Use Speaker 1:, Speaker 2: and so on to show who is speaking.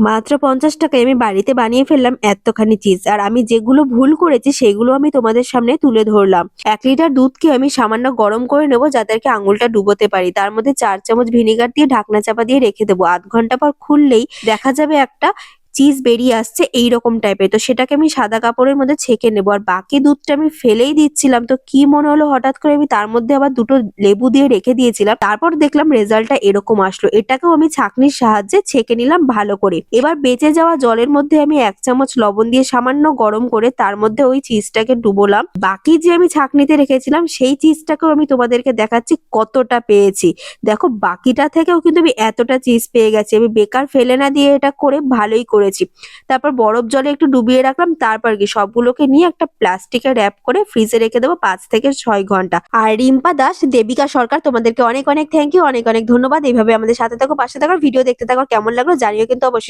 Speaker 1: মাত্র 50 টাকায় আমি বাড়িতে বানিয়ে ফেললাম এত্তখানি চিজ। আর আমি যেগুলো ভুল করেছি সেগুলো আমি তোমাদের সামনে তুলে ধরলাম। 1 লিটার দুধকে আমি সামান্য গরম করে নেব যাতে আর কি আঙুলটা ডুবোতে পারি। তার মধ্যে 4 চামচ ভিনেগার দিয়ে ঢাকনা চাপা দিয়ে রেখে দেবো। 0.5 ঘন্টা পর খুললেই দেখা যাবে একটা চিজ বেরিয়ে আসছে এইরকম টাইপের। তো সেটাকে আমি সাদা কাপড়ের মধ্যে ছেঁকে নেব। আর বাকি দুধটা আমি ফেলেই দিচ্ছিলাম। তো কি মনে হলো হঠাৎ করে আমি তার মধ্যে আবার 2টো লেবু দিয়ে রেখে দিয়েছিলাম। তারপর দেখলাম রেজাল্টটা এরকম আসলো। এটাকেও আমি ছাঁকনির সাহায্যে ছেঁকে নিলাম ভালো করে। এবার বেঁচে যাওয়া জলের মধ্যে আমি 1 চামচ লবণ দিয়ে সামান্য গরম করে তার মধ্যে ওই চিজটাকে ডুবোলাম। বাকি যে আমি ছাঁকনিতে রেখেছিলাম সেই চিজটাকেও আমি তোমাদেরকে দেখাচ্ছি কতটা পেয়েছি। দেখো বাকিটা থেকেও কিন্তু আমি এতটা চিজ পেয়ে গেছি। আমি বেকার ফেলে না দিয়ে এটা করে ভালোই করেছি। তারপর বরফ জলে একটু ডুবিয়ে রাখলাম। তারপর কি সবগুলোকে নিয়ে একটা প্লাস্টিকে র‍্যাপ করে ফ্রিজে রেখে দেবো 5 থেকে 6 ঘন্টা। আর রিম্পা দাস, দেবিকা সরকার তোমাদেরকে অনেক অনেক থ্যাংক ইউ, অনেক অনেক ধন্যবাদ। এইভাবে আমাদের সাথে থাকো, পাশে থাকো, ভিডিও দেখতে থাকো। কেমন লাগলো জানিও কিন্তু অবশ্যই।